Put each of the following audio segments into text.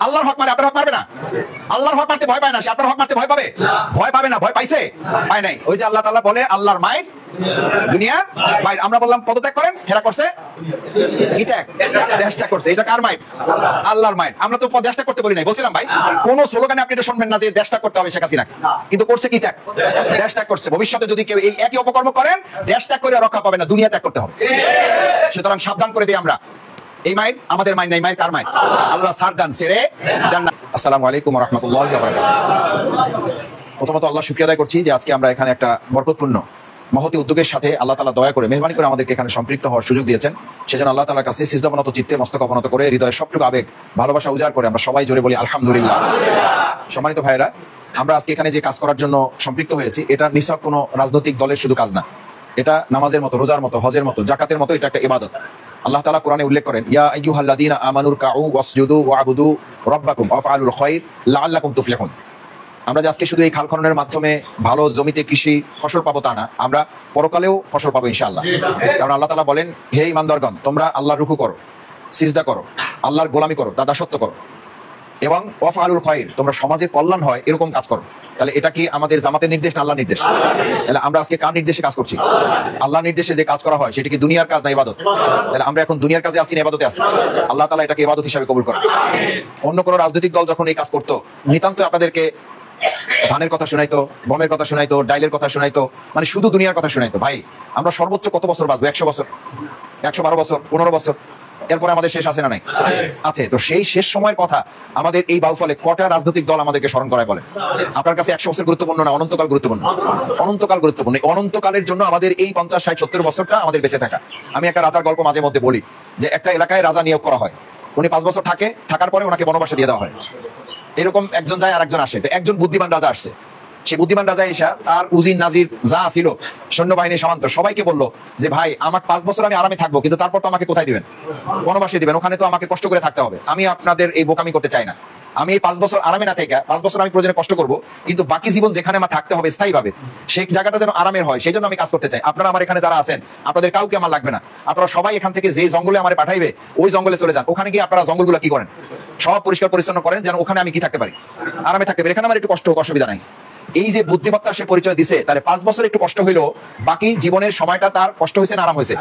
আল্লাহর হক মারে, আপনার হক মারবে না? আল্লাহর হক মারতে ভয় পায় না, সে আপনার হক মারতে ভয় পাবে? ভয় পাবে না। ভয় পাইছে? পায় নাই। ওই যে আল্লাহ তাআলা বলে আল্লাহর মায়ের দুনিয়ার মায়ের। আমরা বললাম পদত্যাগ করেন, হেরা করছে কি ত্যাগ? দেশ ত্যাগ করছে। এটা কার মায়ের? আল্লাহর মায়ের। আমরা তো দেশ ত্যাগ করতে বলি নাই, বলছিলাম ভাই কোন স্লোগানে আপনি এটা শুনবেন না যে দেশ ত্যাগ করতে হবে শেখ হাসিনা, কিন্তু করছে কি ত্যাগ? দেশ ত্যাগ করছে। ভবিষ্যতে যদি কেউ এই একই অপকর্ম করেন, দেশ ত্যাগ করে রক্ষা পাবে না, দুনিয়া ত্যাগ করতে হবে। সুতরাং সাবধান করে দিই আমরা, এই মায়ের আমাদের মায়ের নাই, মায়ের কার মায়ের? আল্লাহ সারদান সেরে জান্নাত। আসসালামু আলাইকুম ওয়া রাহমাতুল্লাহি ওয়া বারাকাতুহু। প্রথমত আল্লাহ শুকরিয়া আদায় করছি যে আজকে আমরা এখানে একটা বরকতপূর্ণ মহতি উদ্যোগের সাথে আল্লাহ তাআলা দয়া করে মেহরবানি করে আমাদেরকে এখানে সম্পৃক্ত হওয়ার সুযোগ দিয়েছেন। সেজন্য আল্লাহ তাআলার কাছে সিজদাবনত চিত্তে মস্তক অবনত করে হৃদয়ের সবটুকু আবেগ ভালোবাসা উজাড় করে আমরা সবাই জোরে বলি আলহামদুলিল্লাহ। সম্মানিত ভাইয়েরা, আমরা আজকে এখানে যে কাজ করার জন্য সম্পৃক্ত হয়েছি, এটা নিছক কোনো রাজনৈতিক দলের শুধু কাজ না। এটা নামাজের মতো, রোজার মতো, হজের মতো, যাকাতের মতো, এটা একটা ইবাদত। আল্লাহ তাআলা কোরআনে উল্লেখ করেন, ইয়া আইয়ুহাল্লাযীনা আমানুর কাউ ওয়াসজুদু ওয়াবুদু রাব্বাকুম ওয়াফআলুল খায়র লাআল্লাকুম তুফলিহুন। আমরা যে আজকে শুধু এই খাল খননের মাধ্যমে ভালো জমিতে কৃষি ফসল পাবো তা না, আমরা পরকালেও ফসল পাবো ইনশাআল্লাহ। কারণ আল্লাহ তাআলা বলেন, হে ঈমানদারগণ, তোমরা আল্লাহর রুকু করো, সিজদা করো, আল্লাহর গোলামি করো, দাসত্ব করো, এবং ওয়াফআলুল খায়র, তোমরা সমাজের কল্যাণ হয় এরকম কাজ করো। তাহলে এটা কি আমাদের জামাতের নির্দেশ না আল্লাহর নির্দেশ? তাহলে আমরা আজকে কার নির্দেশে কাজ করছি? আল্লাহর নির্দেশে যে কাজ করা হয় সেটা কি দুনিয়ার কাজ না ইবাদত? তাহলে আমরা এখন দুনিয়ার কাজে আসি না ইবাদতে আসি? আল্লাহ তাআলা এটাকে ইবাদত হিসেবে কবুল করেন। অন্য কোনো রাজনৈতিক দল যখন এই কাজ করতো, নিতান্ত আপনাদেরকে ধানের কথা শোনাইতো, গমের কথা শোনাইতো, ডাইলের কথা শোনাইতো, মানে শুধু দুনিয়ার কথা শোনাইতো। ভাই, আমরা সর্বোচ্চ কত বছর বাঁচবো? 100 বছর, 112 বছর, 15 বছর, এরপরে আমাদের শেষ আছে না নাই? আছে। তো সেই শেষ সময়ের কথা আমাদের এই বাউফলে কটা রাজনৈতিক দল আমাদেরকে স্মরণ করায় বলেন? আপনার কাছে 100 বছর গুরুত্বপূর্ণ না, অনন্তকাল গুরুত্বপূর্ণ? অনন্তকাল গুরুত্বপূর্ণ। অনন্তকালের জন্য আমাদের এই 50, 60, 70 বছরটা আমাদের বেঁচে থাকা। আমি একটা রাজার গল্প মাঝে মধ্যে বলি, যে একটা এলাকায় রাজা নিয়োগ করা হয়, উনি 5 বছর থাকে, থাকার পরে ওনাকে বনবাসে দিয়ে দেওয়া হয়। এরকম একজন যায় আর একজন আসে। তো একজন বুদ্ধিমান রাজা আসছে, সেই বুদ্ধিমান রাজা এসে তার উজির নাজির যা ছিল, সৈন্যবাহিনী সামন্ত সবাইকে বললো যে ভাই, আমার 5 বছর আমি আরামে থাকবো, কিন্তু তারপর তো আমাকে কোথায় দিবেন? বনবাসে দিবেন। ওখানে তো আমাকে কষ্ট করে থাকতে হবে। আমি আপনাদের এই বোকামি করতে চাই না। আমি এই 5 বছর আরামে না থেকে, 5 বছর আমি প্রয়োজনে কষ্ট করবো, কিন্তু বাকি জীবন যেখানে আমার থাকতে হবে স্থায়ীভাবে, সেই জায়গাটা যেন আরামের হয়, সেই জন্য আমি কাজ করতে চাই। আপনারা আমার এখানে যারা আছেন, আপনাদের কাউকে আমার লাগবে না। আপনারা সবাই এখান থেকে যে জঙ্গলে আমার পাঠাইবে, ওই জঙ্গলে চলে যান। ওখানে গিয়ে আপনারা জঙ্গলগুলো কি করেন? সব পরিষ্কার পরিচ্ছন্ন করেন, যেন ওখানে আমি কি থাকতে পারি, আরামে থাকতে পারি। এখানে আমার একটু কষ্ট হোক, অসুবিধা নাই। এই যে বুদ্ধিমত্তা সে পরিচয় দিছে, তাহলে 5 বছর একটু কষ্ট হইলো, বাকি জীবনের সময়টা তার কষ্ট হয়েছে না আরাম হয়েছে?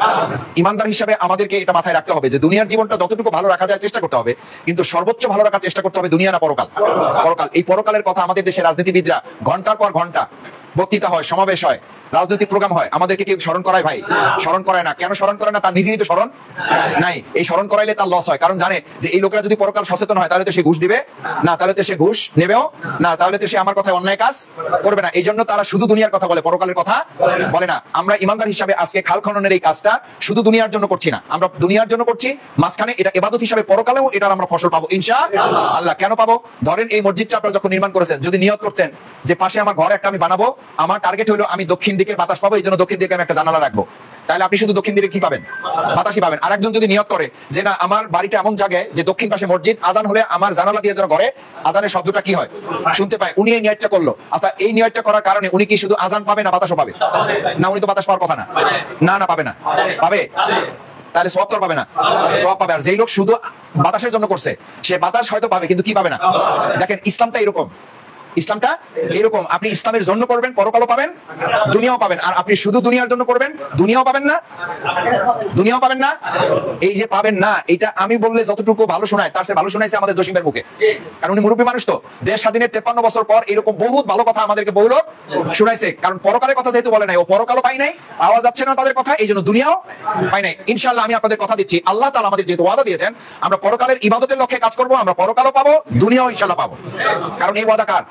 ইমানদার হিসাবে আমাদেরকে এটা মাথায় রাখতে হবে যে দুনিয়ার জীবনটা যতটুকু ভালো রাখা যায় চেষ্টা করতে হবে, কিন্তু সর্বোচ্চ ভালো রাখার চেষ্টা করতে হবে দুনিয়া না পরকাল। পরকাল, এই পরকালের কথা আমাদের দেশের রাজনীতিবিদরা ঘন্টার পর ঘন্টা বক্তৃতা হয়, সমাবেশ হয়, রাজনৈতিক প্রোগ্রাম হয়, আমাদেরকে কেউ স্মরণ করায়? ভাই, স্মরণ করায় না। কেন স্মরণ করে না? তার নিজেরই তো স্মরণ নাই। এই স্মরণ করাইলে তার লস হয়, কারণ জানে যে এই লোকেরা যদি পরকাল সচেতন হয়, তাহলে তো সে ঘুষ দিবে না, তাহলে তো সে ঘুষ নেবেও না, তাহলে তো সে আমার কথায় অন্যায় কাজ করবে না। এই জন্য তারা শুধু দুনিয়ার কথা বলে, পরকালের কথা বলে না। আমরা ইমানদার হিসাবে আজকে খাল খননের এই কাজটা শুধু দুনিয়ার জন্য করছি না, আমরা দুনিয়ার জন্য করছি, মাঝখানে এটা ইবাদত হিসাবে পরকালেও এটার আমরা ফসল পাবো ইনশাআল্লাহ। কেন পাবো? ধরেন এই মসজিদটা আপনারা যখন নির্মাণ করেছেন, যদি নিয়ত করতেন যে পাশে আমার ঘর একটা আমি বানাবো, আমার টার্গেট হলো আমি দক্ষিণ দিকের বাতাস পাবো, এই জন্য দক্ষিণ দিকে আমি একটা জানালা রাখবো, তাহলে আপনি শুধু দক্ষিণ দিকে কি পাবেন? বাতাসই পাবেন। আর একজন যদি নিয়ত করে যে না, আমার বাড়িটা এমন জায়গায় যে দক্ষিণ পাশে মসজিদ, আজান হলে আমার জানালা দিয়ে যেন ঘরে আজানের শব্দটা কি হয়, শুনতে পায়, উনি এই নিয়তটা করলো। আচ্ছা, এই নিয়তটা করার কারণে উনি কি শুধু আজান পাবে না বাতাসও পাবে? না, উনি তো বাতাস পাওয়ার কথা না। না না, পাবে না। পাবে? তাহলে সওয়াব তো পাবে না, সওয়াব পাবে। আর যেই লোক শুধু বাতাসের জন্য করছে, সে বাতাস হয়তো পাবে, কিন্তু কি পাবে না। দেখেন, ইসলামটা এরকম, ইসলামটা এরকম। আপনি ইসলামের জন্য করবেন, পরকালও পাবেন, দুনিয়াও পাবেন। আর আপনি শুধু দুনিয়ার জন্য করবেন, দুনিয়াও পাবেন না, দুনিয়াও পাবেন না। এই যে পাবেন না, এটা আমি বললে যতটুকু ভালো শোনায়, তার চেয়ে ভালো শোনাইছে আমাদের জসিমের মুখে, কারণ উনি মুরব্বী মানুষ। তো দেশ স্বাধীনের 53 বছর পর এরকম বহুত ভালো কথা আমাদেরকে বহু লোক শুনাইছে, কারণ পরকালের কথা যেহেতু বলে নাই, ও পরকালও পাই নাই, পাওয়া যাচ্ছে না তাদের কথা, এই জন্য দুনিয়াও পাই নাই। ইনশাআল্লাহ আমি আপনাদের কথা দিচ্ছি, আল্লাহ তাআলা আমাদের যেহেতু ওয়াদা দিয়েছেন, আমরা পরকালের ইবাদতের লক্ষ্যে কাজ করব, আমরা পরকালও পাবো, দুনিয়াও ইনশাআল্লাহ পাবো। কারণ এই ওয়াদা কার?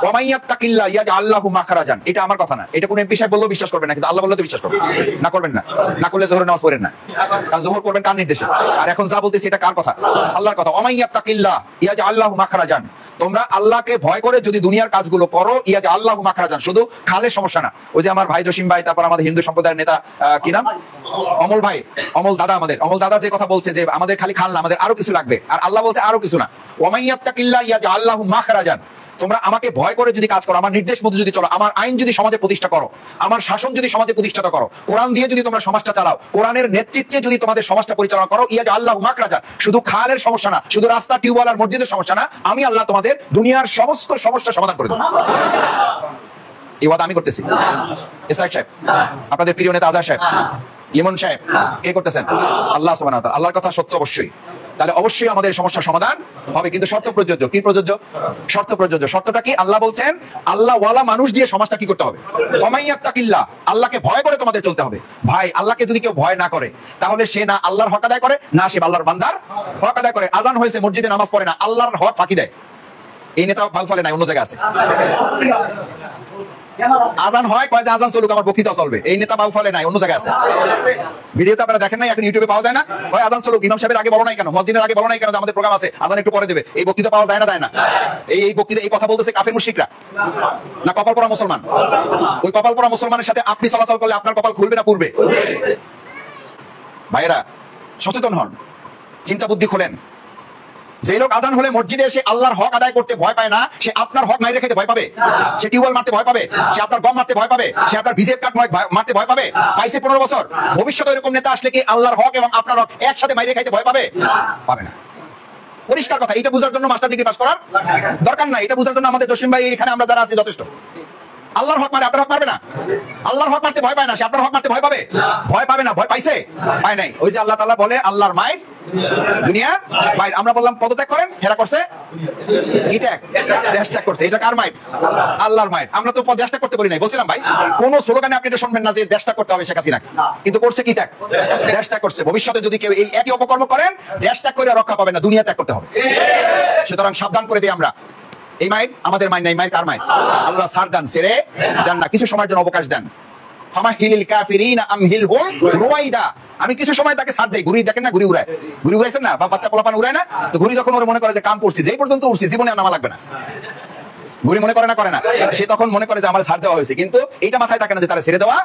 ওয়ামাইয়াত্তাকিল্লাহ ইয়াজআল লাহু মাখরাজান। এটা আমার কথা না, এটা কোন এমপি সাহেব বললেও বিশ্বাস করবেন না, কিন্তু আল্লাহ বললে তো বিশ্বাস করবেন না। করবেন না, না করলে যোহরের নামাজ পড়েন না, কারণ যোহর করবেন কার নির্দেশে? আর এখন যা বলতেছি এটা কার কথা? আল্লাহর কথা। ওয়ামাইয়াত্তাকিল্লাহ ইয়াজআল লাহু মাখরাজান। তোমরা আল্লাহকে ভয় করে যদি দুনিয়ার কাজগুলো করো, ইয়াজআল লাহু মাখরাজান। শুধু খালের সমস্যা না, ওই যে আমার ভাই জসিম ভাই, তারপর আমাদের হিন্দু সম্প্রদায়ের নেতা কি নাম, অমল ভাই, অমল দাদা, আমাদের অমল দাদা যে কথা বলছে যে আমাদের খালি খাল না, আমাদের আরো কিছু লাগবে। আর আল্লাহ বলতে আরো কিছু না, ওয়ামাইয়াত্তাকিল্লাহ ইয়াজআল লাহু মাখরাজান। তোমরা আমাকে ভয় করে যদি কাজ করো, আমার নির্দেশ মতো যদি চলো, আমার আইন যদি সমাজে প্রতিষ্ঠা করো, আমার শাসন যদি সমাজে প্রতিষ্ঠা করো, কোরআন দিয়ে যদি তোমরা সমাজটা চালাও, কোরআনের নেতৃত্বে যদি তোমাদের সমাজটা পরিচালনা করো, ইয়া আল্লাহ মাকরাজা, শুধু খালের সমস্যা না, শুধু রাস্তা, টিউবওয়েল আর মসজিদের সমস্যা না, আমি আল্লাহ তোমাদের দুনিয়ার সমস্ত সমস্যা সমাধান করে দেবো। এই ওয়াদা আমি করতেছি। ইসরাক সাহেব, আপনাদের প্রিয় নেতা আজহার সাহেব, লিমন সাহেব, কে করতেছেন? আল্লাহ সুবহানাহু ওয়া তাআলা। আল্লাহর কথা সত্য অবশ্যই, তাহলে অবশ্যই আমাদের সমস্যার সমাধান হবে, কিন্তু শর্ত প্রযোজ্য। কি প্রযোজ্য? শর্ত প্রযোজ্য। শর্তটা কি? আল্লাহ বলছেন আল্লাহ ওয়ালা মানুষ দিয়ে সমাজটা কি করতে হবে? ওমাইয়াত্তাকিল্লাহ, আল্লাহকে ভয় করে তোমাদের চলতে হবে। ভাই, আল্লাহকে যদি কেউ ভয় না করে, তাহলে সে না আল্লাহর হক আদায় করে, না সে আল্লাহর বান্দার হক আদায় করে। আজান হয়েছে, মসজিদে নামাজ পড়ে না, আল্লাহর হক ফাঁকি দেয়। এই নেতা বাউফলে নাই, অন্য জায়গায় আছে। আজান হয়, কয় যে আজান চলুক, আমার বক্তৃতা চলবে, এই নেতা বাউফলে নাই, অন্য জায়গায় আছে। ভিডিওতে আপনারা দেখেন নাই, এখন ইউটিউবে পাওয়া যায় না, কয় আজান চলুক, ইমাম সাহেবের আগে বলো নাই কেন, মসজিদের আগে বলো নাই কেন, আমাদের প্রোগ্রাম আছে, আজান একটু পরে দেবে। এই বক্তৃতা পাওয়া যায় না, যায় না। এই বক্তৃতা, এই কথা বলতেছে কাফের মুশরিকরা, না কপাল পরা মুসলমান? ওই কপাল পরা মুসলমানের সাথে আপনি চলাচল করলে আপনার কপাল খুলবে না পূর্বে? ভাইয়েরা সচেতন হন, চিন্তা বুদ্ধি খোলেন। যে লোক আজান হলে মসজিদে এসে আল্লাহর হক আদায় করতে ভয় পায় না, সে আপনার হক মাইরে খেতে ভয় পাবে? সে টিউবওয়েল মারতে ভয় পাবে? সে আপনার গম মারতে ভয় পাবে? সে আপনার বিজেপি কার্ড মারতে ভয় পাবে? পাইছে 15 বছর। ভবিষ্যতে এরকম নেতা আসলে কি আল্লাহর হক এবং আপনার হক একসাথে মাইরে খাইতে ভয় পাবে? পাবে না। পরিষ্কার কথা। এটা বোঝার জন্য মাস্টার ডিগ্রি পাস করার দরকার নাই। এটা বোঝার জন্য আমাদের জসিম ভাই এখানে আমরা যারা আছি যথেষ্ট। আল্লাহর হক মারে, আপনার হক মারবে না। আল্লাহর হক মারতে ভয় পায় না, সে আপনার হক মারতে ভয় পাবে? ভয় পাবে না। ভয় পাইছে? পায় নাই। ওই যে আল্লাহ তাআলা বলে আল্লাহর মায়ের দুনিয়া বাইর। আমরা বললাম পদত্যাগ করেন, হেরা করছে কি ত্যাগ? দেশ ত্যাগ করছে। এটা কার মায়ের? আল্লাহর মায়ের। আমরা তো দেশ ত্যাগ করতে বলি নাই, বলছিলাম ভাই কোন স্লোগানে আপনি এটা শুনবেন না যে দেশ ত্যাগ করতে হবে শেখ হাসিনা, কিন্তু করছে কি ত্যাগ? দেশ ত্যাগ করছে। ভবিষ্যতে যদি কেউ এই একই অপকর্ম করেন, দেশ ত্যাগ করে রক্ষা পাবে না, দুনিয়া ত্যাগ করতে হবে। সুতরাং সাবধান করে দিই আমরা, এই মায়ের আমাদের মায়ের নাই। মায়ের কার মায়ের? আল্লাহ ছাড় দেন, ছেড়ে দেন না, কিছু সময়ের জন্য অবকাশ দেন। ফামাহিলিল কাফিরিনা আমহিলহুম রুয়াইদা। আমি কিছু সময় তাকে ছাড় দেই। ঘুরি দেখেন না, ঘুরি উড়ায়, ঘুরি উড়াইছেন না, বা বাচ্চা পোলাপান উড়ায় না, তো ঘুরি যখন ওর মনে করে যে কাম করছি, যেই পর্যন্ত উঠছি জীবনে নামা লাগবে না, ঘুরি মনে করে না, করে না, সে তখন মনে করে যে আমার ছাড় দেওয়া হয়েছে, কিন্তু এইটা মাথায় থাকে না যে তারা ছেড়ে দেওয়া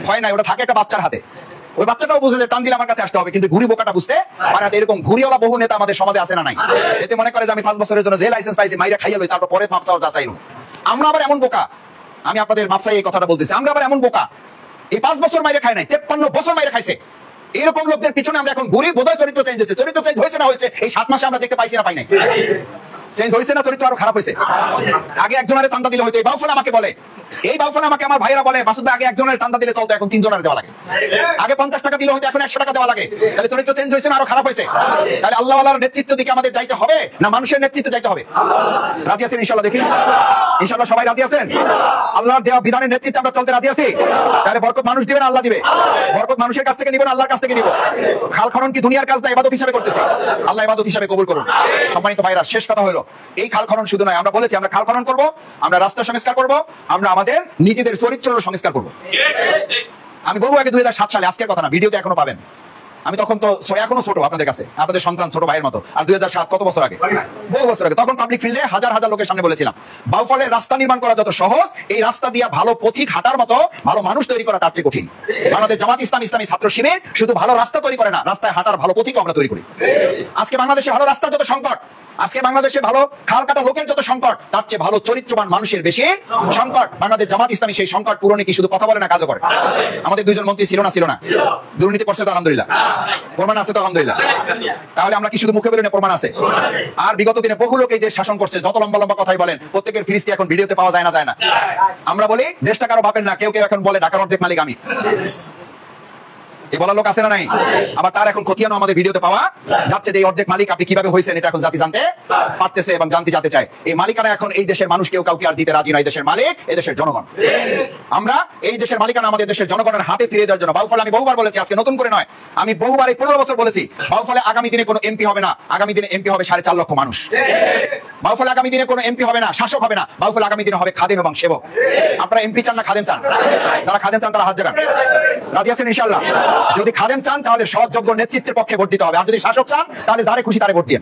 হয় না, ওটা থাকে একটা বাচ্চার হাতে। ওই বাচ্চাটাও বুঝে যে টান দিলে আমার কাছে আসতে হবে, কিন্তু ঘুরি বোকাটা বুঝতে পারে না। এরকম ঘুরিওয়ালা বহু নেতা আমাদের সমাজে আছে না নাই? এতে মনে করে যে আমি 5 বছরের জন্য যে লাইসেন্স পাইছি মাইরা খাইয়া লই, তারপর পরে মাপ চাওয়া যাচাই। আমরা আবার এমন বোকা, আমি আপনাদের মাপসাই এই কথাটা বলতেছি, আমরা আবার এমন বোকা, এই 5 বছর মাইরে খায় নাই, 53 বছর মাইরে খাইছে। এরকম লোকদের পিছনে আমরা এখন ঘুরি, বোধহয় চরিত্র চেঞ্জ হয়েছে। চরিত্র চেঞ্জ হয়েছে না হয়েছে এই 7 মাসে আমরা দেখতে পাইছি না পাই নাই? চেঞ্জ হয়েছে না? চরিত্র আরো খারাপ হয়েছে। আগে একজনের চান্দা দিলে হয়তো, এই বাউফল আমাকে বলে, এই বাউফল আমাকে আমার ভাইরা বলে, মাসুদ ভাই আগে একজনের চান্দা দিলে চলতো, এখন 3 জনের দেওয়া লাগে। আগে 50 টাকা দিলে হয়তো, এখন 100 টাকা দেওয়া লাগে। তাহলে চরিত্র চেঞ্জ হয়েছে না আরো খারাপ হয়েছে? তাহলে আল্লাহ ওয়ালার নেতৃত্ব দিকে আমাদের যাইতে হবে না মানুষের নেতৃত্বে যাইতে হবে? রাজি আছেন ইনশাআল্লাহ? দেখি ইনশাআল্লাহ সবাই রাজি আছেন? আল্লাহর দেওয়া বিধানের নেতৃত্বে আমরা চলতে রাজি আছি? তাহলে বরকত মানুষ দিবেন, আল্লাহ দিবে। বরকত মানুষের কাছ থেকে নিবেন, আল্লাহর কাছ থেকে নিব। খাল খনন কি দুনিয়ার কাজ না, ইবাদত হিসাবে করতেছি? আল্লাহ ইবাদত হিসাবে কবুল করুন। সম্মানিত ভাইরা, শেষ কথা হলো, এই খাল খনন শুধু নয়, আমরা বলেছি আমরা খাল খনন করব, আমরা রাস্তা সংস্কার করব, আমরা আমাদের নিজেদের চরিত্র সংস্কার করব। আমি বলবো আগে 2007 সালে, আজকের কথা না, ভিডিওতে এখনো পাবেন। আমি তখন তো এখনো ছোট আপনাদের কাছে, আপনাদের সন্তান ছোট ভাইয়ের মতো। আর 2007 কত বছর আগে? বহু বছর আগে। তখন পাবলিক ফিল্ডে হাজার হাজার লোকের সামনে বলেছিলাম, বাউফলের রাস্তা নির্মাণ করা যত সহজ, এই রাস্তা দিয়ে ভালো পথিক হাঁটার মতো ভালো মানুষ তৈরি করা তার চেয়ে কঠিন। বাংলাদেশ জামাত ইসলামী ছাত্র শিবির শুধু ভালো রাস্তা তৈরি করে না, রাস্তায় হাঁটার ভালো পথিকও আমরা তৈরি করি। আজকে বাংলাদেশে ভালো রাস্তার যত সংকট, আজকে বাংলাদেশে ভালো খাল কাটা লোকের যত সংকট, তার চেয়ে ভালো চরিত্রবান মানুষের বেশি সংকট। বাংলাদেশ জামাত ইসলামী সেই সংকট পূরণে কি শুধু কথা বলে না, কাজও করে। আমাদের 2 জন মন্ত্রী ছিল না? দুর্নীতি করছে তো আলহামদুলিল্লাহ, প্রমাণ আছে তো আলহামদুলিল্লাহ। তাহলে আমরা কি শুধু মুখে বলি না, প্রমাণ আছে? আর বিগত দিনে বহু লোক এই দেশ শাসন করছে, যত লম্বা লম্বা কথাই বলেন, প্রত্যেকের ফিরিস্তি এখন ভিডিওতে পাওয়া যায় না, যায় না? আমরা বলি দেশটা কারো বাপের না, কেউ কেউ এখন বলে ঢাকার অর্ধেক মালিক আমি। এই বলার লোক আছে না নাই? আবার তার এখন খতিয়ানো আমাদের ভিডিওতে পাওয়া যাচ্ছে যে এই অর্ধেক মালিক আপনি কিভাবে হয়েছেন, এটা এখন জাতি জানতে পারতেছে এবং জানতে চায়। এই মালিকানা এখন এই দেশের মানুষ কেউ কাউকে আর দিতে রাজি নয়। দেশের মালিক এই দেশের জনগণ। আমরা এই দেশের মালিকানা আমাদের দেশের জনগণের হাতে ফিরিয়ে দেওয়ার জন্য বাউফল, আমি বহুবার বলেছি, আজকে নতুন করে নয়, আমি বহুবার এই 15 বছর বলেছি, বাউফলে আগামী দিনে কোনো এমপি হবে না, আগামী দিনে এমপি হবে 4.5 লক্ষ মানুষ। বাউফলে আগামী দিনে কোনো এমপি হবে না, শাসক হবে না, বাউফলে আগামী দিনে হবে খাদেম এবং সেবক। আপনারা এমপি চান না খাদেম চান? যারা খাদেম চান তারা হাত জাগান। রাজি আছেন ইনশাআল্লাহ? যদি খাদেম চান তাহলে সৎযোগ্য নেতৃত্বের পক্ষে ভোট দিতে হবে, আর যদি শাসক চান তাহলে যারে খুশি তারে ভোট দিন।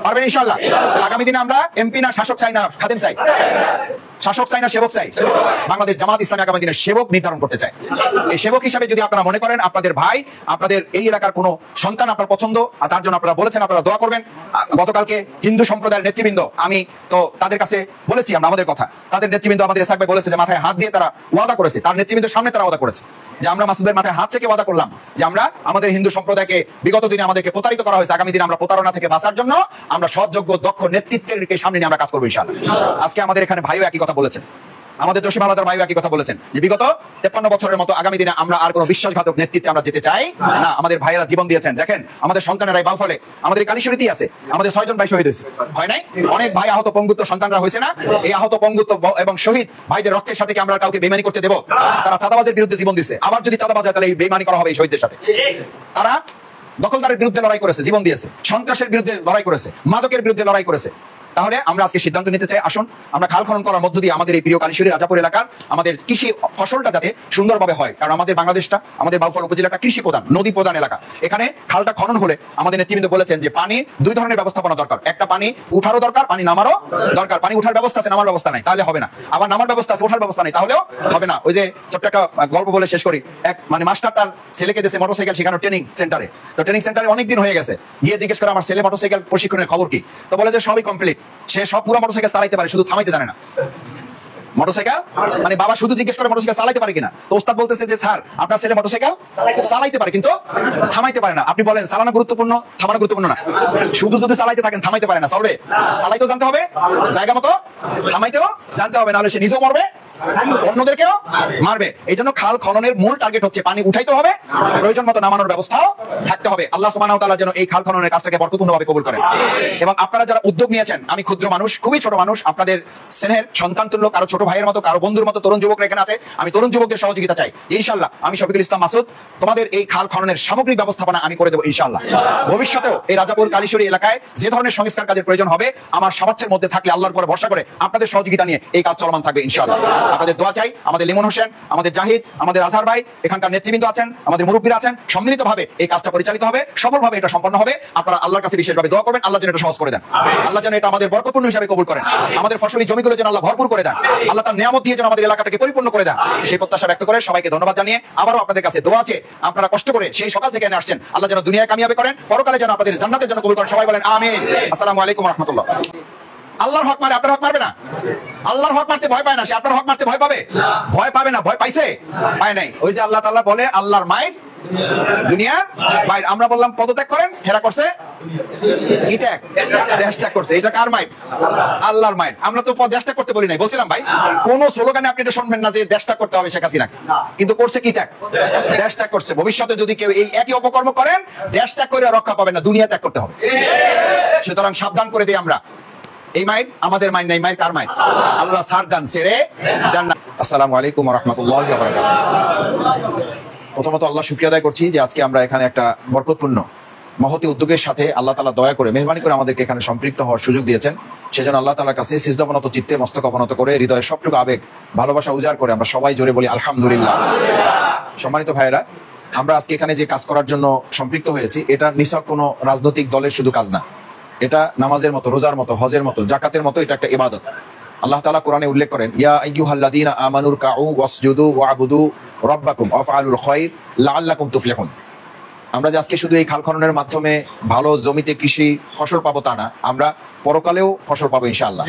পারবেন ইনশাআল্লাহ? আগামী দিনে আমরা এমপি না শাসক চাই না খাদেম চাই? শাসক চাই না সেবক চাই? বাংলাদেশ জামাত ইসলামী আগামী দিনের সেবক নির্ধারণ করতে চায়। এই সেবক হিসাবে যদি আপনারা মনে করেন আপনাদের ভাই, আপনাদের এই এলাকার কোনো সন্তান আপনার পছন্দ, আর তার জন্য আপনারা বলেছেন আপনারা দোয়া করবেন। গতকালকে হিন্দু সম্প্রদায়ের নেতৃবৃন্দ, আমি তো তাদের কাছে বলেছি আমরা আমাদের কথা, তাদের নেতৃবৃন্দ আমাদের এসআক ভাই বলেছে যে মাথায় হাত দিয়ে তারা ওয়াদা করেছে, তার নেতৃবৃন্দের সামনে তারা ওয়াদা করেছে যে আমরা মাসুদের মাথায় হাত থেকে ওয়াদা করলাম যে আমরা আমাদের হিন্দু সম্প্রদায়কে বিগত দিনে আমাদেরকে প্রতারিত করা হয়েছে, আগামী দিনে আমরা প্রতারণা থেকে বাঁচার জন্য আমরা সৎযোগ্য দক্ষ নেতৃত্বের সামনে নিয়ে আমরা কাজ করবো ইনশাআল্লাহ। আজকে আমাদের এখানে ভাইও একই কথা বলেছেন, আমাদের জসিম আলাদার ভাইও একই কথা বলেছেন যে বিগত 53 বছরের মতো আগামী দিনে আমরা আর কোনো বিশ্বাসঘাতক নেতৃত্বে আমরা যেতে চাই না। আমাদের ভাইয়েরা জীবন দিয়েছেন, দেখেন আমাদের সন্তানেরাই বাউফলে, আমাদের কালীশ্বরীতেই আছে, আমাদের 6 জন ভাই শহীদ হয়েছে, হয় নাই? অনেক ভাই আহত পঙ্গুত্ব সন্তানরা হয়েছে না? এই আহত পঙ্গুত্ব এবং শহীদ ভাইদের রক্তের সাথে কি আমরা কাউকে বেইমানি করতে দেব? তারা চাঁদাবাজের বিরুদ্ধে জীবন দিয়েছে, আবার যদি চাঁদাবাজ হয় তাহলে এই বেইমানি করা হবে এই শহীদদের সাথে। তারা দখলদারের বিরুদ্ধে লড়াই করেছে, জীবন দিয়েছে, সন্ত্রাসের বিরুদ্ধে লড়াই করেছে, মাদকের বিরুদ্ধে লড়াই করেছে। তাহলে আমরা আজকে সিদ্ধান্ত নিতে চাই, আসুন আমরা খাল খনন করার মধ্য দিয়ে আমাদের এই প্রিয় কালীশ্বরী রাজাপুর এলাকার আমাদের কৃষি ফসলটা যাতে সুন্দরভাবে হয়, কারণ আমাদের বাংলাদেশটা, আমাদের বাউফল উপজেলাটা কৃষি প্রধান, নদী প্রধান এলাকা। এখানে খালটা খনন হলে আমাদের নেতৃবৃন্দ বলেছেন যে পানি 2 ধরনের ব্যবস্থাপনা দরকার, একটা পানি উঠারও দরকার, পানি নামারও দরকার। পানি উঠার ব্যবস্থা আছে, নামার ব্যবস্থা নাই, তাহলে হবে না। আবার নামার ব্যবস্থা আছে, ওঠার ব্যবস্থা নেই, তাহলেও হবে না। ওই যে ছোট্ট একটা গল্প বলে শেষ করি, এক মাস্টার তার ছেলেকে দিয়েছে মোটরসাইকেল শেখানো ট্রেনিং সেন্টারে। তো ট্রেনিং সেন্টারে অনেকদিন হয়ে গেছে, গিয়ে জিজ্ঞেস করে আমার ছেলে মোটরসাইকেল প্রশিক্ষণের খবর কি? তো বলে যে সবই কমপ্লিট, সে সব পুরো মোটরসাইকেল চালাইতে পারে, শুধু থামাইতে জানে না। মোটরসাইকেল মানে বাবা শুধু জিজ্ঞেস করে মোটরসাইকেল চালাইতে পারে কিনা, তো ওস্তাদ বলতেছে যে স্যার আপনার ছেলে মোটরসাইকেল চালাইতে পারে কিন্তু থামাইতে পারে না। আপনি বলেন চালানো গুরুত্বপূর্ণ, থামানো গুরুত্বপূর্ণ না? শুধু যদি চালাইতে থাকেন থামাইতে পারে না, চলবে? চালাইতেও জানতে হবে জায়গা মতো, থামাইতেও জানতে হবে, নাহলে সে নিজেও মরবে, অন্যদেরকেও মারবে। এই জন্য খাল খননের মূল টার্গেট হচ্ছে পানি উঠাইতে হবে, প্রয়োজন মতো নামানোর ব্যবস্থাও থাকতে হবে। আল্লাহ সুবহানাহু ওয়া তাআলা যেন এই খাল খননের কাজটাকে বরকতপূর্ণভাবে কবুল করেন। এবং আপনারা যারা উদ্যোগ নিয়েছেন, আমি ক্ষুদ্র মানুষ, খুবই ছোট মানুষ, আপনাদের স্নেহের সন্তান তুল্য, কারো ছোট ভাইয়ের মতো, কারো বন্ধুর মতো তরুণ যুবকরা এখানে আছে, আমি তরুণ যুবকদের সহযোগিতা চাই ইনশাআল্লাহ। আমি শফিকুল ইসলাম মাসুদ, তোমাদের এই খাল খননের সামগ্রিক ব্যবস্থাপনা আমি করে দেবো ইনশাআল্লাহ। ভবিষ্যতেও এই রাজাপুর কালীশ্বরী এলাকায় যে ধরনের সংস্কার কাজের প্রয়োজন হবে, আমার সামর্থ্যের মধ্যে থাকলে আল্লাহর উপর ভরসা করে আপনাদের সহযোগিতা নিয়ে এই কাজ চলমান থাকবে ইনশাআল্লাহ। আপনাদের দোয়া চাই। আমাদের লিমন হোসেন, আমাদের জাহিদ, আমাদের আজহার ভাই, এখানকার নেতৃবৃন্দ আছেন, আমাদের মুরব্বীরা আছেন, সম্মিলিতভাবে এই কাজটা পরিচালিত হবে, সফলভাবে এটা সম্পন্ন হবে। আপনারা আল্লাহর কাছে বিশেষভাবে দোয়া করবেন, আল্লাহ যেন এটা সহজ করে দেন, আল্লাহ যেন এটা আমাদের বরকতপূর্ণ হিসাবে কবুল করেন, আমাদের ফসলি জমিগুলো যেন আল্লাহ ভরপুর করে দেন, আল্লাহ তার নিয়ামত দিয়ে যেন আমাদের এলাকাটাকে পরিপূর্ণ করে দেন, সেই প্রত্যাশা ব্যক্ত করে সবাইকে ধন্যবাদ জানিয়ে আবারও আপনাদের কাছে দোয়া আছে, আপনারা কষ্ট করে সেই সকাল থেকে এনে আসছেন, আল্লাহ যেন দুনিয়ায় কামিয়াবি করেন, পরকালে যেন আপনাদের জান্নাতের জন্য কবুল করেন। সবাই বলেন আমিন। আসসালামু আলাইকুম ওয়া রাহমাতুল্লাহ। আল্লাহর হক মারে, আপনার হক মারবে না। আল্লাহর হক মারতে ভয় পায় না, সে আপনার হক মারতে ভয় পাবে? ভয় পাবে না, ভয় পাইছে? পায় নাই। ওই যে আল্লাহ তাআলা বলে আল্লাহর মায়ের দুনিয়ার বাইরে, আমরা বললাম পদত্যাগ করেন, হেরা করছে কি ত্যাগ? দেশ ত্যাগ করছে। এটা কার মায়ের? আল্লাহর মায়ের। আমরা তো দেশ ত্যাগ করতে বলি নাই, বলছিলাম ভাই কোন স্লোগানে আপনি এটা শুনবেন না যে দেশ ত্যাগ করতে হবে শেখ হাসিনাকে, কিন্তু করছে কি ত্যাগ? দেশ ত্যাগ করছে। ভবিষ্যতে যদি কেউ এই একই অপকর্ম করেন, দেশ ত্যাগ করে রক্ষা পাবেন না, দুনিয়া ত্যাগ করতে হবে। সুতরাং সাবধান করে দিই আমরা, এই মায়ের আমাদের মায়ের নাই, মায়ের কার মায়ের? আল্লাহ সার দান সেরে দেন না। আসসালামু আলাইকুম ওয়া রাহমাতুল্লাহি ওয়া বারাকাতুহু। প্রথমত আল্লাহ শুকরিয়া আদায় করছি যে আজকে আমরা এখানে একটা বরকতপূর্ণ মহতি উদ্যোগের সাথে আল্লাহ তাআলা দয়া করে মেহরবানি করে আমাদেরকে এখানে সম্পৃক্ত হওয়ার সুযোগ দিয়েছেন। সেজন্য আল্লাহ তাআলার কাছে সিজদাবনত চিত্তে মস্তক অবনত করে হৃদয়ের সবটুকু আবেগ ভালোবাসা উজাড় করে আমরা সবাই জোরে বলি আলহামদুলিল্লাহ। সম্মানিত ভাইয়েরা, আমরা আজকে এখানে যে কাজ করার জন্য সম্পৃক্ত হয়েছি, এটা নিছক কোনো রাজনৈতিক দলের শুধু কাজ না, এটা নামাজের মতো, রোজার মতো, হজের মতো, জাকাতের মতো, এটা একটা ইবাদত। আল্লাহ তাআলা কোরআনে উল্লেখ করেন, ইয়া আইয়ুহাল্লাযীনা আমানুর কাউ ওয়াসজুদু ওয়াবুদু রাব্বাকুম ওয়াফআলুল খায়র লাআল্লাকুম তুফলিহুন। আমরা যে আজকে শুধু এই খাল খননের মাধ্যমে ভালো জমিতে কৃষি ফসল পাবো তা না, আমরা পরকালেও ফসল পাবো ইনশাআল্লাহ।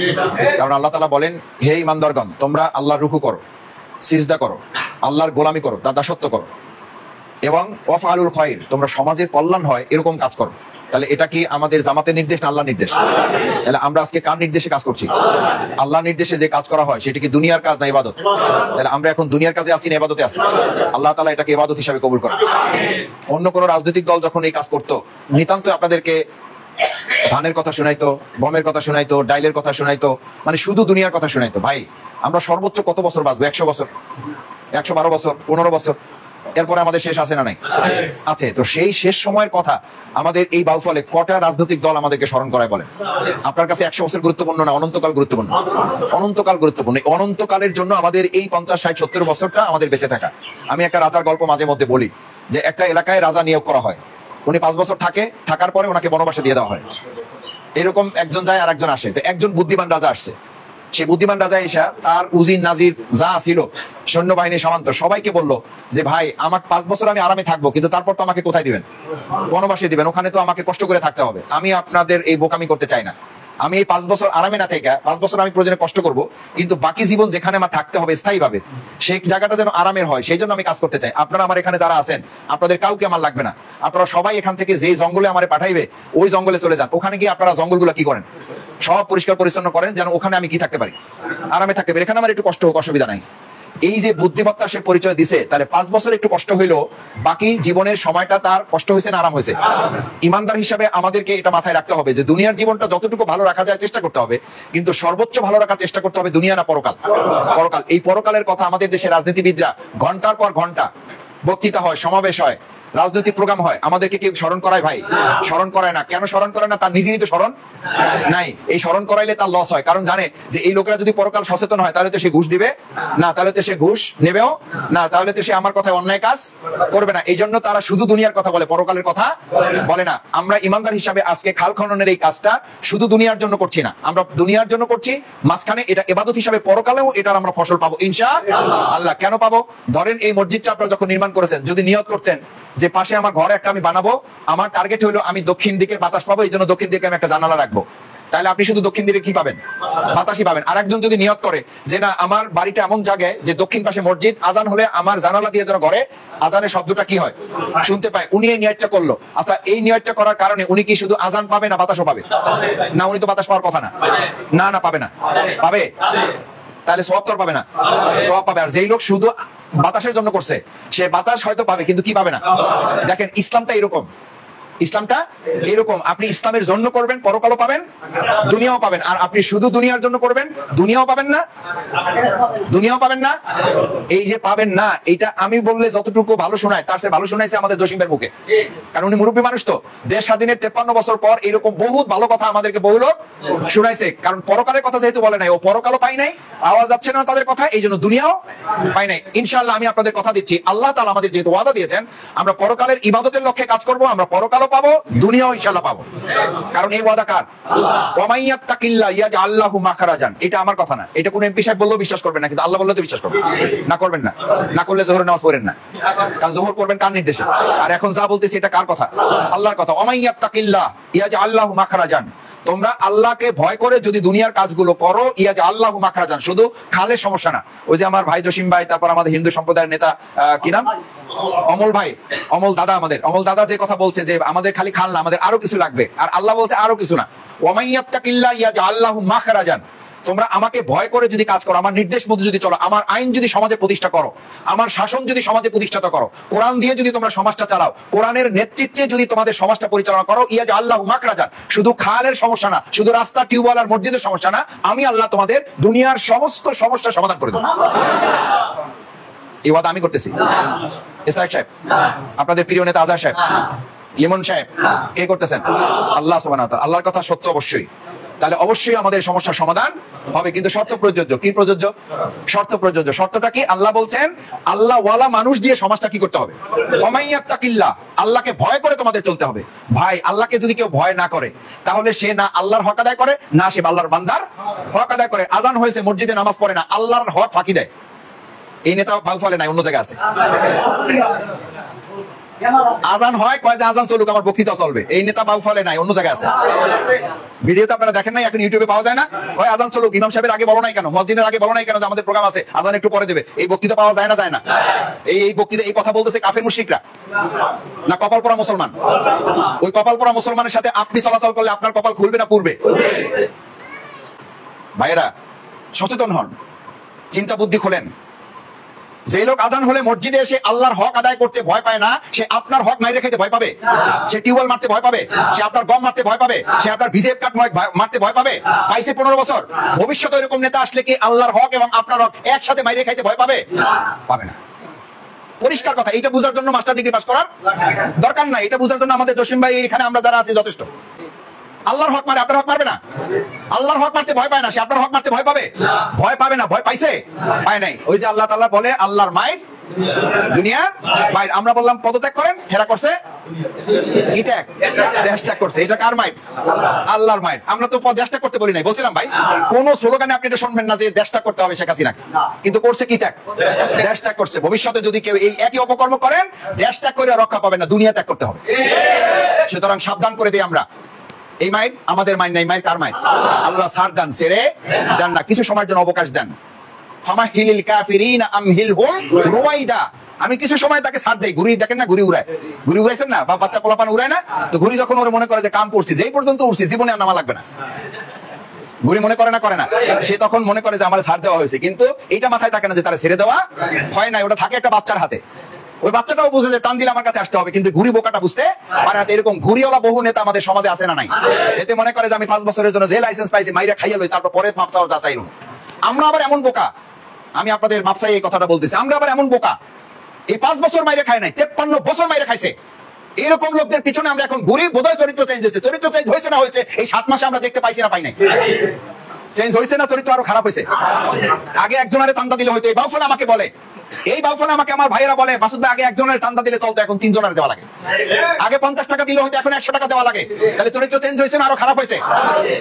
কারণ আল্লাহ তাআলা বলেন, হে ঈমানদারগণ, তোমরা আল্লাহর রুকু করো, সিজদা করো, আল্লাহর গোলামি করো, তার দাসত্ব করো, এবং ওয়াফআলুল খায়র, তোমরা সমাজের কল্যাণ হয় এরকম কাজ করো। তাহলে এটা কি আমাদের জামাতের নির্দেশ না আল্লাহর নির্দেশ? তাহলে আমরা আজকে কার নির্দেশে কাজ করছি? আল্লাহর নির্দেশে যে কাজ করা হয় সেটা কি দুনিয়ার কাজ না ইবাদত? তাহলে আমরা এখন দুনিয়ার কাজে আসি না ইবাদতে আসি? আল্লাহ তাআলা এটাকে ইবাদত হিসাবে কবুল করেন। অন্য কোন রাজনৈতিক দল যখন এই কাজ করতো, নিতান্ত আপনাদেরকে ধানের কথা শোনাইতো, গমের কথা শোনাইতো, ডাইলের কথা শোনাইতো, মানে শুধু দুনিয়ার কথা শোনাইতো। ভাই আমরা সর্বোচ্চ কত বছর বাঁচবো? 100 বছর, 112 বছর, 15 বছর, এরপরে আমাদের শেষ আছে না নাই? আছে। তো সেই শেষ সময়ের কথা আমাদের এই বাউফলে কটা রাজনৈতিক দল আমাদেরকে স্মরণ করায় বলেন? আপনার কাছে 100 বছর গুরুত্বপূর্ণ না, অনন্তকাল গুরুত্বপূর্ণ? অনন্তকাল গুরুত্বপূর্ণ। অনন্তকালের জন্য আমাদের এই 50, 60, 70 বছরটা আমাদের বেঁচে থাকা। আমি একটা রাজার গল্প মাঝে মধ্যে বলি, যে একটা এলাকায় রাজা নিয়োগ করা হয়, উনি 5 বছর থাকে, থাকার পরে ওনাকে বনবাসে দিয়ে দেওয়া হয়। এরকম একজন যায় আর একজন আসে। তো একজন বুদ্ধিমান রাজা আসছে, সে বুদ্ধিমান রাজা এসা তার উজির নাজির যা ছিল সৈন্যবাহিনী সামন্ত সবাইকে বললো যে ভাই আমার 5 বছর আমি আরামে থাকবো, কিন্তু তারপর তো আমাকে কোথায় দিবেন? বনবাসে দিবেন, ওখানে তো আমাকে কষ্ট করে থাকতে হবে। আমি আপনাদের এই বোকামি করতে চাই না। আমি এই 5 বছর আরামে না থেকে 5 বছর আমি প্রয়োজনে কষ্ট করব, কিন্তু বাকি জীবন যেখানে আমার থাকতে হবে স্থায়ীভাবে সেই জায়গাটা যেন আরামের হয়, সেই জন্য আমি কাজ করতে চাই। আপনারা আমার এখানে যারা আছেন আপনাদের কাউকে আমার লাগবে না, আপনারা সবাই এখান থেকে যে জঙ্গলে আমার পাঠাইবে ওই জঙ্গলে চলে যান। ওখানে গিয়ে আপনারা জঙ্গলগুলো কি করেন, সব পরিষ্কার পরিচ্ছন্ন করেন, যেন ওখানে আমি কি থাকতে পারি, আরামে থাকতে পারি। এখানে আমার একটু কষ্ট হোক, অসুবিধা নাই। এই যে বুদ্ধিমত্তা সে পরিচয় দিছে, তাহলে 5 বছর একটু কষ্ট হইলো, বাকি জীবনের সময়টা তার কষ্ট হয়েছে না আরাম হয়েছে? ইমানদার হিসাবে আমাদেরকে এটা মাথায় রাখতে হবে যে দুনিয়ার জীবনটা যতটুকু ভালো রাখা যায় চেষ্টা করতে হবে, কিন্তু সর্বোচ্চ ভালো রাখার চেষ্টা করতে হবে দুনিয়া না পরকাল। পরকাল, এই পরকালের কথা আমাদের দেশের রাজনীতিবিদরা ঘন্টার পর ঘন্টা বক্তৃতা হয়, সমাবেশ হয়, রাজনৈতিক প্রোগ্রাম হয়, আমাদেরকে কেউ স্মরণ করায়? ভাই স্মরণ করায় না। কেন স্মরণ করে না? তার নিজেরই তো স্মরণ নাই। এই স্মরণ করাইলে তার লস হয়, কারণ জানে যে এই লোকেরা যদি পরকাল সচেতন হয় তাহলে তো সে ঘুষ দিবে না, তাহলে তো সে ঘুষ নেবেও না, তাহলে তো সে আমার কথায় অন্যায় কাজ করবে না। এই জন্য তারা শুধু দুনিয়ার কথা বলে, পরকালের কথা বলে না। আমরা ইমানদার হিসাবে আজকে খাল খননের এই কাজটা শুধু দুনিয়ার জন্য করছি না, আমরা দুনিয়ার জন্য করছি, মাঝখানে এটা ইবাদত হিসাবে পরকালেও এটার আমরা ফসল পাবো ইনশাআল্লাহ। কেন পাবো? ধরেন এই মসজিদটা আপনারা যখন নির্মাণ করেছেন, যদি নিয়ত করতেন যে পাশে আমার ঘর একটা আমি বানাবো, আমার টার্গেট হলো আমি দক্ষিণ দিকের বাতাস পাবো, এই জন্য দক্ষিণ দিকে আমি একটা জানালা রাখবো, তাহলে আপনি শুধু দক্ষিণ দিকে কি পাবেন? বাতাসই পাবেন। আর একজন যদি নিয়ত করে যে না আমার বাড়িটা এমন জায়গায় যে দক্ষিণ পাশে মসজিদ, আজান হলে আমার জানালা দিয়ে যেন ঘরে আজানের শব্দটা কি হয়, শুনতে পায়, উনি এই নিয়তটা করলো। আচ্ছা, এই নিয়তটা করার কারণে উনি কি শুধু আজান পাবে না বাতাসও পাবে? না, উনি তো বাতাস পাওয়ার কথা না। না না, পাবে না। পাবে? তাহলে সওয়াব তো পাবে না, সওয়াব পাবে। আর যেই লোক শুধু বাতাসের জন্য করছে সে বাতাস হয়তো পাবে, কিন্তু কি পাবে না। দেখেন ইসলামটা এরকম, ইসলামটা এরকম, আপনি ইসলামের জন্য করবেন পরকালও পাবেন, দুনিয়াও পাবেন। আর আপনি শুধু দুনিয়ার জন্য করবেন, দুনিয়াও পাবেন না, দুনিয়াও পাবেন না। এই যে পাবেন না, এটা আমি বললে যতটুকু ভালো শোনায় তার চেয়ে ভালো শোনাইছে আমাদের জসিম ভাইয়ের মুখে, কারণ উনি মুরব্বী মানুষ তো। দেশ স্বাধীনের 53 বছর পর এরকম বহুত ভালো কথা আমাদেরকে বহু লোক শুনাইছে, কারণ পরকালের কথা যেহেতু বলে নাই, ও পরকালও পাই নাই, আওয়াজ যাচ্ছে না তাদের কথা, এই জন্য দুনিয়াও পাই নাই। ইনশাআল্লাহ আমি আপনাদের কথা দিচ্ছি, আল্লাহ তাআলা আমাদের যেহেতু ওয়াদা দিয়েছেন আমরা পরকালের ইবাদতের লক্ষ্যে কাজ করব, আমরা পরকালও পাবো, দুনিয়াও ইনশাআল্লাহ পাবো, কারণ এই ওয়াদা কার? ওয়ামাইয়াত্তাকিল্লাহ ইয়াজআল লাহু মাখরাজান। এটা আমার কথা না, এটা কোন এমপি সাহেব বললেও বিশ্বাস করবেন না, কিন্তু আল্লাহ বললে তো বিশ্বাস করবেন। না করবেন না, না করলে যোহরের নামাজ পড়েন না, কারণ যোহর পড়বেন কার নির্দেশে? আর এখন যা বলতেছি এটা কার কথা? আল্লাহর কথা। ওয়ামাইয়াত্তাকিল্লাহ ইয়াজআল লাহু মাখরাজান। তোমরা আল্লাহকে ভয় করে যদি দুনিয়ার কাজগুলো করো, ইয়াজআল লাহু মাখরাজান। শুধু খালের সমস্যা না, ওই যে আমার ভাই জসিম ভাই, তারপর আমাদের হিন্দু সম্প্রদায়ের নেতা কি নাম, অমল ভাই, অমল দাদা, আমাদের অমল দাদা যে কথা বলছে যে আমাদের খালি খাল না, আমাদের আরো কিছু লাগবে, আর আল্লাহ বলতে আরো কিছু না। ওয়ামাইয়াত্তাকিল্লাহ ইয়াজআল লাহু মাখরাজান। তোমরা আমাকে ভয় করে যদি কাজ করো, আমার নির্দেশ মতো যদি চলো, আমার আইন যদি সমাজে প্রতিষ্ঠা করো, আমার শাসন যদি সমাজে প্রতিষ্ঠা করো, কোরআন দিয়ে যদি তোমরা সমাজটা চালাও, কোরআনের নেতৃত্বে যদি তোমাদের সমাজটা পরিচালনা করো, ইয়াজআল লাহু মাখরাজান। শুধু খালের সমস্যা না, শুধু রাস্তা, টিউবওয়েল আর মসজিদের সমস্যা না, আমি আল্লাহ তোমাদের দুনিয়ার সমস্ত সমস্যার সমাধান করে দেব। এই ওয়াদা আমি করতেছি। এসআই সাহেব, আপনাদের প্রিয় নেতা আজহার সাহেব, লিমন সাহেব, কে করতেছেন? আল্লাহ সুবহানাহু ওয়া তাআলা। আল্লাহর কথা সত্য অবশ্যই, তাহলে অবশ্যই আমাদের সমস্যার সমাধান হবে, কিন্তু শর্ত প্রযোজ্য। কি প্রযোজ্য? শর্ত প্রযোজ্য। শর্তটা কি? আল্লাহ বলছেন আল্লাহ ওয়ালা মানুষ দিয়ে সমাজটা কি করতে হবে? ওয়ামাইয়াত্তাকিল্লাহ, আল্লাহকে ভয় করে তোমাদের চলতে হবে। ভাই, আল্লাহকে যদি কেউ ভয় না করে তাহলে সে না আল্লাহর হক আদায় করে, না সে আল্লাহর বান্দার হক আদায় করে। আজান হয়েছে, মসজিদে নামাজ পড়ে না, আল্লাহর হক ফাঁকি দেয়। এই নেতা বাউফলে নাই, অন্য জায়গায় আছে। আজান হয়, কয় যে আজান চলুক, আমার বক্তৃতা চলবে, এই নেতা বাউফলে নাই, অন্য জায়গায় আছে। ভিডিওতে আপনারা দেখেন নাই, এখন ইউটিউবে পাওয়া যায় না, হয় আজান চলুক, ইমাম সাহেবের আগে বলো নাই কেন, মসজিদের আগে বলো নাই কেন যে আমাদের প্রোগ্রাম আছে, আজান একটু পরে দেবে, এই বক্তৃতা পাওয়া যায় না? যায় না। এই বক্তৃতা, এই কথা বলতেছে কাফের মুশরিকরা না কপাল পরা মুসলমান? ওই কপাল পরা মুসলমানের সাথে আপনি চলাচল করলে আপনার কপাল খুলবে না পূর্বে? ভাইয়েরা সচেতন হন, চিন্তা বুদ্ধি খোলেন। যে লোক আজান হলে মসজিদে এসে আল্লাহর হক আদায় করতে ভয় পায় না, সে আপনার হক মাইরে খেতে ভয় পাবে? সে টিউবওয়েল মারতে ভয় পাবে? সে আপনার গম মারতে ভয় পাবে? সে আপনার ভিজেপ কাট মারতে ভয় পাবে? পাইছে 15 বছর। ভবিষ্যতে এরকম নেতা আসলে কি আল্লাহর হক এবং আপনার হক একসাথে মাইরে খাইতে ভয় পাবে? পাবে না। পরিষ্কার কথা। এটা বোঝার জন্য মাস্টার ডিগ্রি পাস করার দরকার নাই, এটা বোঝার জন্য আমাদের জসিম ভাই এখানে আমরা যারা আছি যথেষ্ট। আল্লাহর হক মারে, আপনার হক মারবে না। আল্লাহর হক মারতে ভয় পায় না, সে আপনার হক মারতে ভয় পাবে? ভয় পাবে না। ভয় পাইছে? পায় নাই। ওই যে আল্লাহ তাআলা বলে আল্লাহর মায়ের দুনিয়ার বাইরে। আমরা বললাম পদত্যাগ করেন, হেরা করছে কি ত্যাগ? দেশ ত্যাগ করছে। এটা কার মাইট? আল্লাহর মাইট। আমরা তো দেশ ত্যাগ করতে বলি নাই, বলছিলাম ভাই কোন স্লোগানে আপনি এটা শুনবেন না যে দেশ ত্যাগ করতে হবে শেখ হাসিনাকে, কিন্তু করছে কি ত্যাগ? দেশ ত্যাগ করছে। ভবিষ্যতে যদি কেউ এই একই অপকর্ম করেন, দেশ ত্যাগ করে রক্ষা পাবেন না, দুনিয়া ত্যাগ করতে হবে। সুতরাং সাবধান করে দিই আমরা, এই মাইট আমাদের মাইট নাই, মাইট কার মাইট? আল্লাহ ছাড় দেন, ছেড়ে দেন না, কিছু সময়ের জন্য অবকাশ দেন। ফামাহিলিল কাফিরিনা আমহিলহুম রুয়াইদা। আমি কিছু সময় তাকে ছাড় দেই। ঘুরি দেখেন না, ঘুরি উড়ায়, ঘুরি উড়াইছেন না, বা বাচ্চা পোলাপান উড়ায় না, তো ঘুরি যখন ওরে মনে করে যে কাম করছি, যেই পর্যন্ত উঠছি জীবনে আর নামা লাগবে না, ঘুরি মনে করে না, করে না, সে তখন মনে করে যে আমার ছাড় দেওয়া হয়েছে, কিন্তু এটা মাথায় থাকে না যে তারা ছেড়ে দেওয়া হয় নাই, ওটা থাকে একটা বাচ্চার হাতে। ওই বাচ্চাটাও বুঝে যে টান দিলে আমার কাছে আসতে হবে, কিন্তু ঘুরি বোকাটা বুঝতে পারে না। এরকম ঘুরিওয়ালা বহু নেতা আমাদের সমাজে আছে না নাই? এতে মনে করে যে আমি 5 বছরের জন্য যে লাইসেন্স পাইছি, মাইরা খাইয়া লই, তারপর পরে মাপ চাওয়া যাচাই নয়। আমরা আবার এমন বোকা, আমি আপনাদের মাপসাই এই কথাটা বলতেছি, আমরা আবার এমন বোকা, এই 5 বছর মাইরে খায় নাই, 53 বছর মাইরে খাইছে। এরকম লোকদের পিছনে আমরা এখন ঘুরি, বোধহয় চরিত্র চেঞ্জ হয়েছে। চরিত্র চেঞ্জ হয়েছে না হয়েছে এই 7 মাসে আমরা দেখতে পাইছি না পাই নাই? চেঞ্জ হয়েছে না? চরিত্র আরো খারাপ হয়েছে। আগে একজনের চান্দা দিলে হয়তো, এই বাউফল আমাকে বলে, এই বাউফল আমাকে আমার ভাইয়েরা বলে, মাসুদ ভাই আগে একজনের চান্দা দিলে চলতো, এখন 3 জনের দেওয়া লাগে। আগে 50 টাকা দিলে হয়তো, এখন 100 টাকা দেওয়া লাগে। তাহলে চরিত্র চেঞ্জ হয়েছে না আরো খারাপ হয়েছে?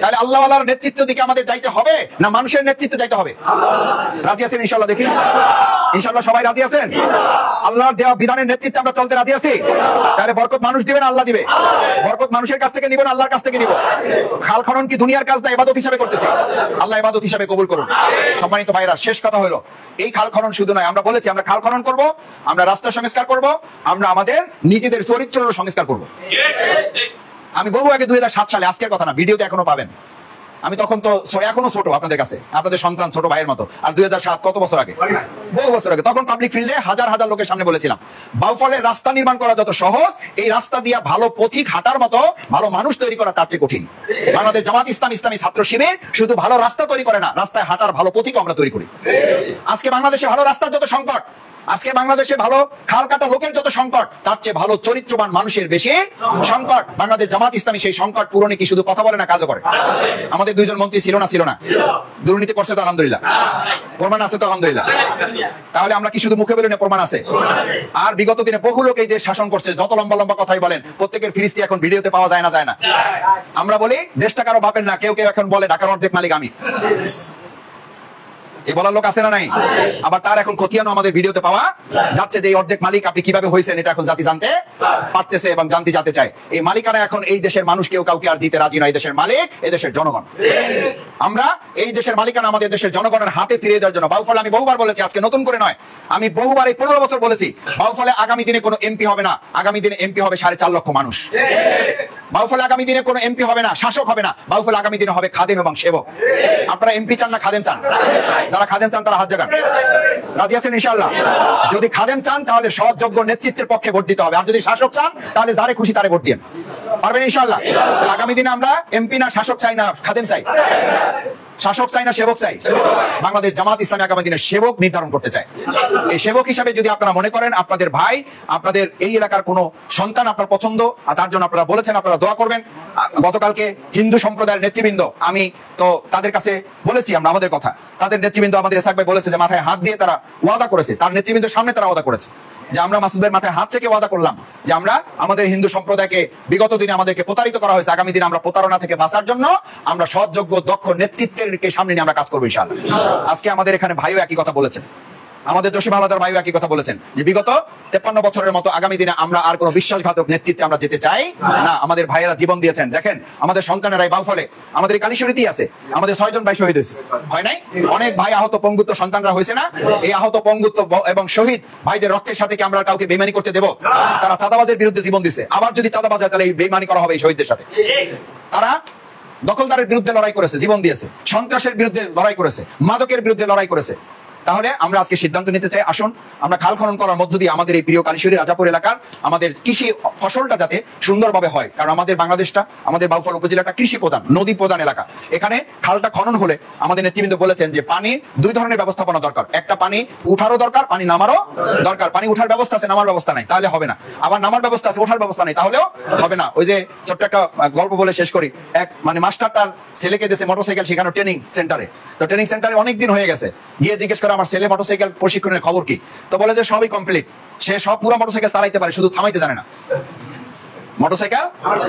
তাহলে আল্লাহ ওয়ালার নেতৃত্ব দিকে আমাদের যাইতে হবে না মানুষের নেতৃত্বে যাইতে হবে? রাজি আছেন ইনশাআল্লাহ? দেখি ইনশাআল্লাহ সবাই রাজি আছেন? আল্লাহর দেওয়া বিধানের নেতৃত্বে আমরা চলতে রাজি আছি? তাহলে বরকত মানুষ দিবেন, আল্লাহ দিবে। বরকত মানুষের কাছ থেকে নিবেন, আল্লাহর কাছ থেকে নিব। খাল খনন কি দুনিয়ার কাজ না ইবাদত হিসেবে করতেছি? আল্লাহ ইবাদত হিসেবে কবুল করুন। সম্মানিত ভাইরা, শেষ কথা হলো, এই খাল খনন শুধু নয়, আমরা বলেছি আমরা খাল খনন করব, আমরা রাস্তা সংস্কার করব, আমরা আমাদের নিজেদের চরিত্রের সংস্কার করব। আমি বহু আগে 2007 সালে, আজকের কথা না, ভিডিওতে এখনো পাবেন, আমি তখন তো এখনো ছোট আপনাদের কাছে, আপনাদের সন্তান ছোট ভাইয়ের মতো। আর 2007 কত বছর আগে? বহু বছর আগে। তখন পাবলিক ফিল্ডে হাজার হাজার লোকের সামনে বলেছিলাম, বাউফলের রাস্তা নির্মাণ করা যত সহজ, এই রাস্তা দিয়া ভালো পথিক হাঁটার মতো ভালো মানুষ তৈরি করা তার চেয়ে কঠিন। বাংলাদেশ জামাত ইসলাম ইসলামী ছাত্র শিবির শুধু ভালো রাস্তা তৈরি করে না, রাস্তায় হাঁটার ভালো পথিক আমরা তৈরি করি। আজকে বাংলাদেশে ভালো রাস্তার যত সংকট, আজকে বাংলাদেশে ভালো খাল কাটা লোকের যত সংকট, তার চেয়ে ভালো চরিত্রবান মানুষের বেশি সংকট। বাংলাদেশ জামাত ইসলামী সেই সংকট পূরণে কি শুধু কথা বলে না, কাজও করে। আমাদের 2 জন মন্ত্রী ছিল না? ছিল না? দুর্নীতি করছে তো আলহামদুলিল্লাহ, প্রমাণ আছে তো আলহামদুলিল্লাহ। তাহলে আমরা কি শুধু মুখে বলি না, প্রমাণ আছে? আর বিগত দিনে বহু লোক এই দেশ শাসন করছে, যত লম্বা লম্বা কথাই বলেন, প্রত্যেকের ফিরিস্তি এখন ভিডিওতে পাওয়া যায় না, যায় না? আমরা বলি দেশটা কারো বাপের না, কেউ কেউ এখন বলে ঢাকার অর্ধেক মালিক আমি। এই বলার লোক আছে না নাই? আবার তার এখন খতিয়ানো আমাদের ভিডিওতে পাওয়া যাচ্ছে যে এই অর্ধেক মালিক আপনি কিভাবে হয়েছেন, এটা এখন জাতি জানতে পারতেছে এবং জানতে যেতে চায়। এই মালিকানা এখন এই দেশের মানুষ কেউ কাউকে আর দিতে রাজি নয়। এই দেশের মালিক এই দেশের জনগণ। আমরা এই দেশের মালিকানা আমাদের দেশের জনগণের হাতে ফিরিয়ে দেওয়ার জন্য বাউফলে, আমি বহুবার বলেছি, আজকে নতুন করে নয়, আমি বহুবার এই 15 বছর বলেছি, বাউফলে আগামী দিনে কোনো এমপি হবে না, আগামী দিনে এমপি হবে 4.5 লক্ষ মানুষ। বাউফলে আগামী দিনে কোনো এমপি হবে না, শাসক হবে না, বাউফলে আগামী দিনে হবে খাদেম এবং সেবক। আপনারা এমপি চান না খাদেম চান? যারা খাদেম চান তারা হাত জাগান। রাজি আছেন ইনশাআল্লাহ? যদি খাদেম চান তাহলে সৎ যোগ্য নেতৃত্বের পক্ষে ভোট দিতে হবে, আর যদি শাসক চান তাহলে যারে খুশি তারে ভোট দিন। পারবেন ইনশাআল্লাহ? আগামী দিনে আমরা এমপি না শাসক চাই না খাদেম চাই? শাসক চাই না সেবক চাই? বাংলাদেশ জামাত ইসলামী আগামী দিনে সেবক নির্ধারণ করতে চায়। এই সেবক হিসাবে যদি আপনারা মনে করেন আপনাদের ভাই, আপনাদের এই এলাকার কোন সন্তান আপনার পছন্দ, আর তার জন্য আপনারা বলেছেন আপনারা দোয়া করবেন। গতকালকে হিন্দু সম্প্রদায়ের নেতৃবৃন্দ, আমি তো তাদের কাছে বলেছি আমরা আমাদের কথা, তাদের নেতৃবৃন্দ আমাদের এসআক ভাই বলেছে যে মাথায় হাত দিয়ে তারা ওয়াদা করেছে, তার নেতৃবৃন্দের সামনে তারা ওয়াদা করেছে যে আমরা মাসুদ ভাইয়ের মাথায় হাত থেকে ওয়াদা করলাম যে আমরা আমাদের হিন্দু সম্প্রদায়কে, বিগত দিনে আমাদেরকে প্রতারিত করা হয়েছে, আগামী দিনে আমরা প্রতারণা থেকে বাঁচার জন্য আমরা সৎযোগ্য দক্ষ নেতৃত্বের সামনে নিয়ে আমরা কাজ করবো ইনশাআল্লাহ। আজকে আমাদের এখানে ভাইও একই কথা বলেছেন, আমাদের জসিম আলাদার ভাইও একই কথা বলেছেন যে বিগত 53 বছরের মতো আগামী দিনে আমরা আর কোনো বিশ্বাসঘাতক নেতৃত্বে আমরা যেতে চাই না। আমাদের ভাইয়েরা জীবন দিয়েছেন, দেখেন আমাদের সন্তানেরাই বাউফলে, আমাদের কালীশ্বরীতেই আছে, আমাদের 6 জন ভাই শহীদ হয়েছে, হয় নাই? অনেক ভাই আহত পঙ্গুত্ব সন্তানরা হয়েছে না? এই আহত পঙ্গুত্ব এবং শহীদ ভাইদের রক্তের সাথে কি আমরা কাউকে বেইমানি করতে দেব? তারা চাঁদাবাজের বিরুদ্ধে জীবন দিছে, আবার যদি চাঁদাবাজ হয় তাহলে এই বেইমানি করা হবে এই শহীদদের সাথে। তারা দখলদারের বিরুদ্ধে লড়াই করেছে, জীবন দিয়েছে, সন্ত্রাসের বিরুদ্ধে লড়াই করেছে, মাদকের বিরুদ্ধে লড়াই করেছে। তাহলে আমরা আজকে সিদ্ধান্ত নিতে চাই, আসুন আমরা খাল খনন করার মধ্য দিয়ে আমাদের এই প্রিয় কালীশ্বরী রাজাপুর এলাকার আমাদের কৃষি ফসলটা যাতে সুন্দরভাবে হয়। কারণ আমাদের বাংলাদেশটা, আমাদের বাউফল উপজেলাটা কৃষি প্রধান, নদী প্রধান এলাকা। এখানে খালটা খনন হলে আমাদের নেতৃবৃন্দ বলেছেন যে পানির 2 ধরনের ব্যবস্থাপনা দরকার, একটা পানি উঠারও দরকার, পানি নামারও দরকার। পানি উঠার ব্যবস্থা আছে, নামার ব্যবস্থা নাই, তাহলে হবে না। আবার নামার ব্যবস্থা আছে, ওঠার ব্যবস্থা নেই, তাহলেও হবে না। ওই যে ছোট্ট একটা গল্প বলে শেষ করি, এক মাস্টার তার ছেলেকে দিয়েছে মোটরসাইকেল শেখানো ট্রেনিং সেন্টারে। তো ট্রেনিং সেন্টারে অনেকদিন হয়ে গেছে, গিয়ে জিজ্ঞেস করে আমার ছেলে মোটরসাইকেল প্রশিক্ষণের খবর কি? তো বলে যে সবই কমপ্লিট, সে সব পুরো মোটরসাইকেল চালাইতে পারে, শুধু থামাইতে জানে না। মোটরসাইকেল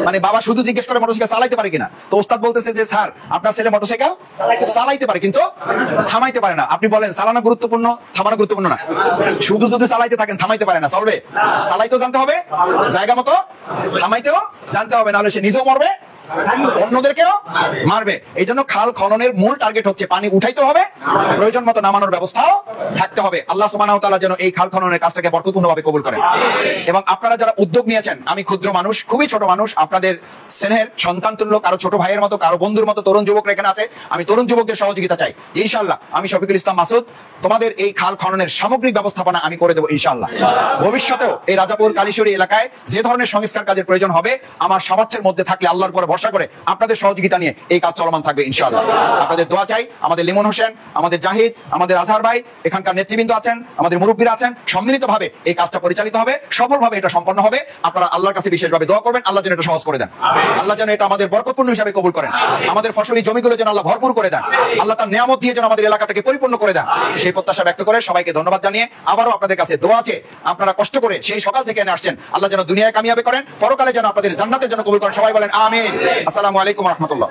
মানে বাবা শুধু জিজ্ঞেস করে মোটরসাইকেল চালাইতে পারে কিনা, তো ওস্তাদ বলতেছে যে স্যার আপনার ছেলে মোটরসাইকেল চালাইতে পারে কিন্তু থামাইতে পারে না। আপনি বলেন চালানো গুরুত্বপূর্ণ, থামানো গুরুত্বপূর্ণ না? শুধু যদি চালাইতে থাকেন থামাইতে পারে না, চলবে? চালাইতেও জানতে হবে জায়গা মতো, থামাইতেও জানতে হবে, নাহলে সে নিজেও মরবে, অন্যদেরকেও মারবে। এই জন্য খাল খননের মূল টার্গেট হচ্ছে পানি উঠাইতে হবে, প্রয়োজন মতো নামানোর ব্যবস্থাও থাকতে হবে। আল্লাহ সুবহানাহু ওয়া তাআলা যেন এই খাল খননের কাজটাকে বরকতপূর্ণভাবে কবুল করেন। এবং আপনারা যারা উদ্যোগ নিয়েছেন, আমি ক্ষুদ্র মানুষ, খুবই ছোট মানুষ, আপনাদের স্নেহের সন্তান তুল্য, কারো ছোট ভাইয়ের মতো, কারো বন্ধুর মতো তরুণ যুবকরা এখানে আছে, আমি তরুণ যুবকদের সহযোগিতা চাই। ইনশাআল্লাহ আমি শফিকুল ইসলাম মাসুদ তোমাদের এই খাল খননের সামগ্রিক ব্যবস্থাপনা আমি করে দেবো ইনশাআল্লাহ। ভবিষ্যতেও এই রাজাপুর কালীশ্বরী এলাকায় যে ধরনের সংস্কার কাজের প্রয়োজন হবে, আমার সামর্থ্যের মধ্যে থাকলে আল্লাহর উপর ভরসা করে আপনাদের সহযোগিতা নিয়ে এই কাজ চলমান থাকবে ইনশাআল্লাহ। আপনাদের দোয়া চাই। আমাদের লিমন হোসেন, আমাদের জাহিদ, আমাদের আজহার ভাই, এখানকার নেতৃবৃন্দ আছেন, আমাদের মুরব্বীরা আছেন, সম্মিলিতভাবে এই কাজটা পরিচালিত হবে, সফলভাবে এটা সম্পন্ন হবে। আপনারা আল্লাহর কাছে বিশেষভাবে দোয়া করবেন, আল্লাহ যেন এটা সহজ করে দেন, আল্লাহ যেন এটা আমাদের বরকতপূর্ণ হিসাবে কবুল করেন, আমাদের ফসলি জমিগুলো যেন আল্লাহ ভরপুর করে দেন, আল্লাহ তার নিয়ামত দিয়ে যেন আমাদের এলাকাটাকে পরিপূর্ণ করে দেন, সেই প্রত্যাশা ব্যক্ত করে সবাইকে ধন্যবাদ জানিয়ে আবারও আপনাদের কাছে দোয়া আছে, আপনারা কষ্ট করে সেই সকাল থেকে এনে আসছেন, আল্লাহ যেন দুনিয়ায় কামিয়াবি করেন, পরকালে যেন আপনাদের জান্নাতের জন্য কবুল করেন। সবাই বলেন আমিন। আসসালামু আলাইকুম ওয়া রাহমাতুল্লাহ।